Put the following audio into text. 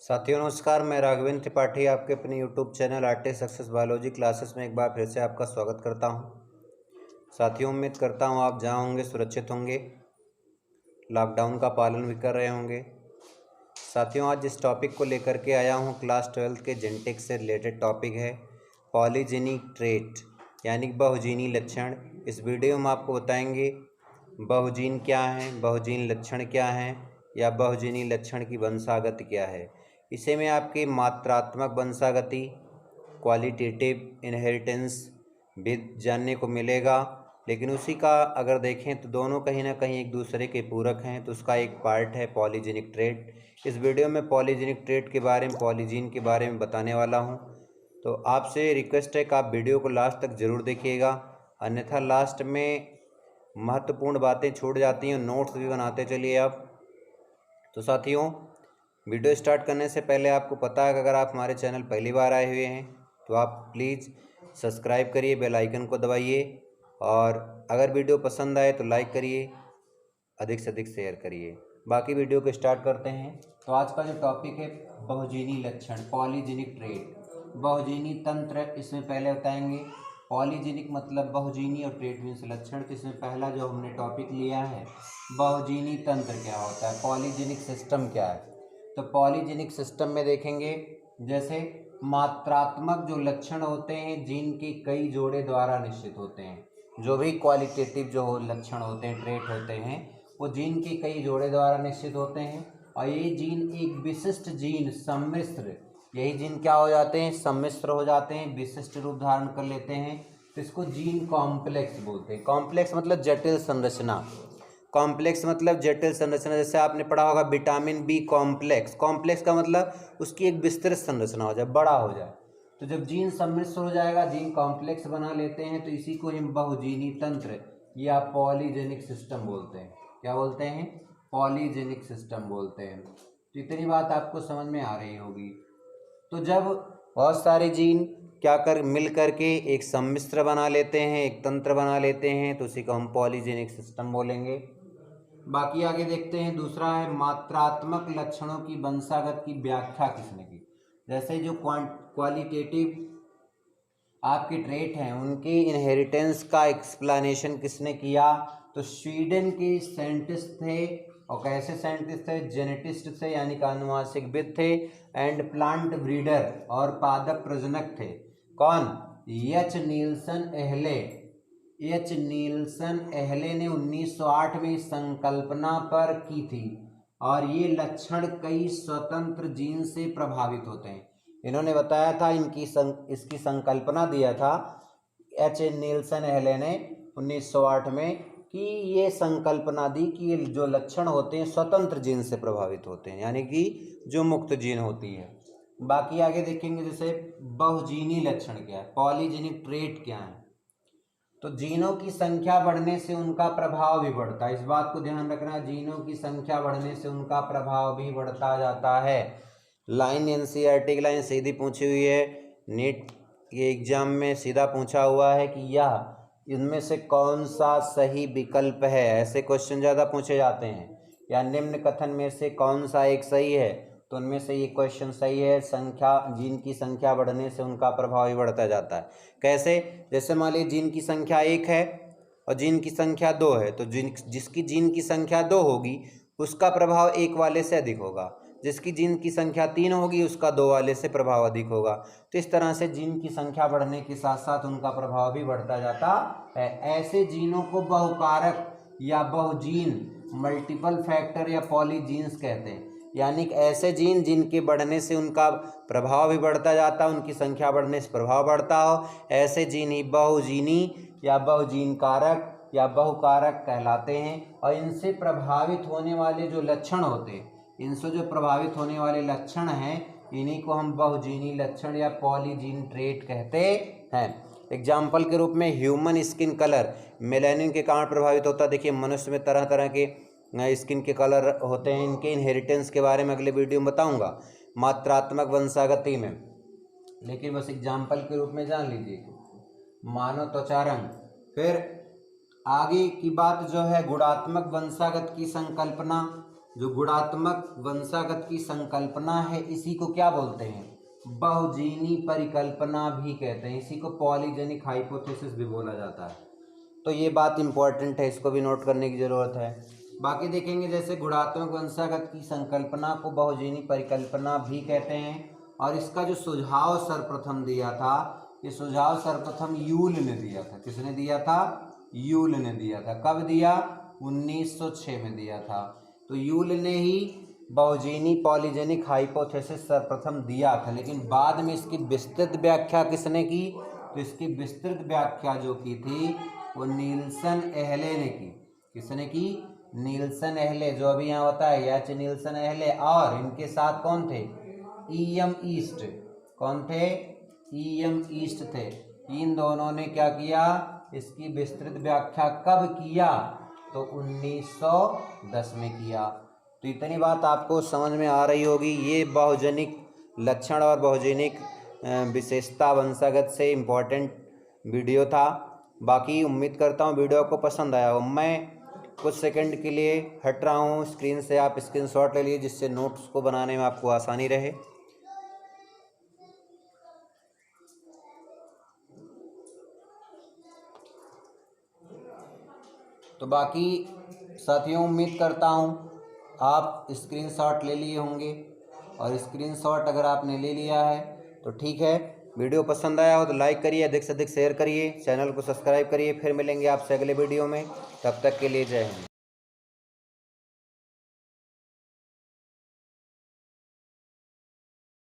साथियों नमस्कार, मैं राघवेंद्र त्रिपाठी आपके अपने YouTube channel RT success biology classes में एक बार फिर से आपका स्वागत करता हूं। साथियों उम्मीद करता हूं आप जहां होंगे सुरक्षित होंगे, लॉकडाउन का पालन भी कर रहे होंगे। साथियों आज जिस टॉपिक को लेकर के आया हूं क्लास 12 के जेनेटिक्स से रिलेटेड टॉपिक है पॉलीजेनिक ट्रेट यानी बहुजीनी लक्षण। इस वीडियो में आपको बताएंगे बहुजीन क्या हैं, बहुजीन लक्षण क्या हैं या बहुजीनी लक्षण की वंशागति क्या है। इसे में आपकी मात्रात्मक वंशागति, क्वालिटेटिव इनहेरिटेंस भी जानने को मिलेगा, लेकिन उसी का अगर देखें तो दोनों कहीं ना कहीं एक दूसरे के पूरक हैं। तो उसका एक पार्ट है पॉलीजेनिक ट्रेट। इस वीडियो में पॉलीजेनिक ट्रेट के बारे में, पॉलीजीन के बारे में बताने वाला हूं। तो आपसे रिक्वेस्ट है कि आप वीडियो को लास्ट तक ज़रूर देखिएगा, अन्यथा लास्ट में महत्वपूर्ण बातें छूट जाती हैं। नोट्स भी बनाते चलिए आप। तो साथियों वीडियो स्टार्ट करने से पहले आपको पता है कि अगर आप हमारे चैनल पहली बार आए हुए हैं तो आप प्लीज़ सब्सक्राइब करिए, बेल आइकन को दबाइए और अगर वीडियो पसंद आए तो लाइक करिए, अधिक से अधिक शेयर करिए। बाकी वीडियो को स्टार्ट करते हैं। तो आज का जो टॉपिक है बहुजीनी लक्षण, पॉलीजेनिक ट्रेट, बहुजीनी तंत्र। इसमें पहले बताएंगे पॉलीजेनिक मतलब बहुजीनी और ट्रेट मीन्स लक्षण। तो इसमें पहला जो हमने टॉपिक लिया है बहुजीनी तंत्र क्या होता है, पॉलीजेनिक सिस्टम क्या है। तो पॉलीजेनिक सिस्टम में देखेंगे जैसे मात्रात्मक जो लक्षण होते हैं जीन के कई जोड़े द्वारा निश्चित होते हैं। जो भी क्वालिटेटिव जो लक्षण होते हैं, ट्रेट होते हैं, वो जीन के कई जोड़े द्वारा निश्चित होते हैं। और ये जीन एक विशिष्ट जीन सम्मिश्र, यही जीन क्या हो जाते हैं, सम्मिश्र हो जाते हैं, विशिष्ट रूप धारण कर लेते हैं। तो इसको जीन कॉम्प्लेक्स बोलते हैं। कॉम्प्लेक्स मतलब जटिल संरचना, कॉम्प्लेक्स मतलब जटिल संरचना। जैसे आपने पढ़ा होगा विटामिन बी कॉम्प्लेक्स, कॉम्प्लेक्स का मतलब उसकी एक विस्तृत संरचना हो जाए, बड़ा हो जाए। तो जब जीन सम्मिश्र हो जाएगा, जीन कॉम्प्लेक्स बना लेते हैं, तो इसी को हम बहुजीनी तंत्र या पॉलीजेनिक सिस्टम बोलते हैं। क्या बोलते हैं, पॉलीजेनिक सिस्टम बोलते हैं। तो इतनी बात आपको समझ में आ रही होगी। तो जब बहुत सारे जीन क्या कर मिल करके एक सम्मिश्र बना लेते हैं, एक तंत्र बना लेते हैं, तो उसी को हम पॉलीजेनिक सिस्टम बोलेंगे। बाकी आगे देखते हैं। दूसरा है मात्रात्मक लक्षणों की वंशागत की व्याख्या किसने की। जैसे जो क्वालिटेटिव आपके ट्रेट हैं उनके इनहेरिटेंस का एक्सप्लेनेशन किसने किया, तो स्वीडन के साइंटिस्ट थे। और कैसे साइंटिस्ट थे, जेनेटिस्ट थे यानी कि आनुवांशिकविद थे, एंड प्लांट ब्रीडर और पादप प्रजनक थे। कौन, एच नील्सन एहले। एच नील्सन एहले ने 1908 में संकल्पना पर की थी। और ये लक्षण कई स्वतंत्र जीन से प्रभावित होते हैं। इन्होंने बताया था, इसकी संकल्पना दिया था एच नील्सन एहले ने 1908 में, कि ये संकल्पना दी कि ये जो लक्षण होते हैं स्वतंत्र जीन से प्रभावित होते हैं, यानी कि जो मुक्त जीन होती है। बाकी आगे देखेंगे जैसे बहुजीनी लक्षण क्या है, पॉलीजेनिक ट्रेट क्या है। तो जीनों की संख्या बढ़ने से उनका प्रभाव भी बढ़ता है। इस बात को ध्यान रखना, जीनों की संख्या बढ़ने से उनका प्रभाव भी बढ़ता जाता है। लाइन एनसीईआरटी की लाइन सीधी पूछी हुई है, नीट के एग्जाम में सीधा पूछा हुआ है कि यह इनमें से कौन सा सही विकल्प है। ऐसे क्वेश्चन ज़्यादा पूछे जाते हैं। या निम्न कथन में से कौन सा एक सही है, तो उनमें से ये क्वेश्चन सही है। संख्या, जीन की संख्या बढ़ने से उनका प्रभाव भी बढ़ता जाता है। कैसे, जैसे मान लीजिए जीन की संख्या 1 है और जीन की संख्या 2 है, तो जिसकी जीन की संख्या 2 होगी उसका प्रभाव 1 वाले से अधिक होगा। जिसकी जीन की संख्या 3 होगी उसका 2 वाले से प्रभाव अधिक होगा। तो इस तरह से जीन की संख्या बढ़ने के साथ साथ उनका प्रभाव भी बढ़ता जाता है। ऐसे जीनों को बहुकारक या बहुजीन, मल्टीपल फैक्टर या पॉलीजीन्स कहते हैं। यानी कि ऐसे जीन जिनके बढ़ने से उनका प्रभाव भी बढ़ता जाता है, उनकी संख्या बढ़ने से प्रभाव बढ़ता हो, ऐसे जीन ही बहुजीनी या बहुजीन कारक या बहुकारक कहलाते हैं। और इनसे प्रभावित होने वाले जो लक्षण होते हैं, इनसे जो प्रभावित होने वाले लक्षण हैं, इन्हीं को हम बहुजीनी लक्षण या पॉलीजीन ट्रेट कहते हैं। एग्जाम्पल के रूप में ह्यूमन स्किन कलर मेलानिन के कारण प्रभावित होता है। देखिए मनुष्य में तरह तरह के स्किन के कलर होते हैं, इनके इनहेरिटेंस के बारे में अगले वीडियो में बताऊंगा मात्रात्मक वंशागति में, लेकिन बस एग्जाम्पल के रूप में जान लीजिए मानव त्वचा रंग। फिर आगे की बात जो है गुणात्मक वंशागत की संकल्पना, जो गुणात्मक वंशागत की संकल्पना है इसी को क्या बोलते हैं? बहुजीनी परिकल्पना भी कहते हैं। इसी को पॉलीजेनिक हाइपोथेसिस भी बोला जाता है। तो ये बात इंपॉर्टेंट है, इसको भी नोट करने की ज़रूरत है। बाकी देखेंगे जैसे गुणात्मक वंशागत की संकल्पना को बहुजीनी परिकल्पना भी कहते हैं। और इसका जो सुझाव सर्वप्रथम दिया था, ये सुझाव सर्वप्रथम यूल ने दिया था। किसने दिया था? यूल ने दिया था। कब दिया? 1906 में दिया था। तो यूल ने ही बहुजीनी पॉलीजेनिक हाइपोथेसिस सर्वप्रथम दिया था, लेकिन बाद में इसकी विस्तृत व्याख्या किसने की? तो इसकी विस्तृत व्याख्या जो की थी वो नील्सन एहले ने की। किसने की? नील्सन एहले, जो अभी यहाँ होता है एच नील्सन एहले, और इनके साथ कौन थे? EM east. कौन थे? ईएम ईस्ट थे। इन दोनों ने क्या किया? इसकी विस्तृत व्याख्या कब किया? तो 1910 में किया। तो इतनी बात आपको समझ में आ रही होगी। ये बहुजनिक लक्षण और बहुजनिक विशेषता वंशागत से इम्पोर्टेंट वीडियो था। बाकी उम्मीद करता हूँ वीडियो को पसंद आया हो। मैं कुछ सेकंड के लिए हट रहा हूँ स्क्रीन से, आप स्क्रीनशॉट ले लीजिए जिससे नोट्स को बनाने में आपको आसानी रहे। तो बाकी साथियों उम्मीद करता हूँ आप स्क्रीनशॉट ले लिए होंगे, और स्क्रीनशॉट अगर आपने ले लिया है तो ठीक है। वीडियो पसंद आया हो तो लाइक करिए, अधिक से अधिक शेयर करिए, चैनल को सब्सक्राइब करिए। फिर मिलेंगे आपसे अगले वीडियो में, तब तक के लिए जय हिंद।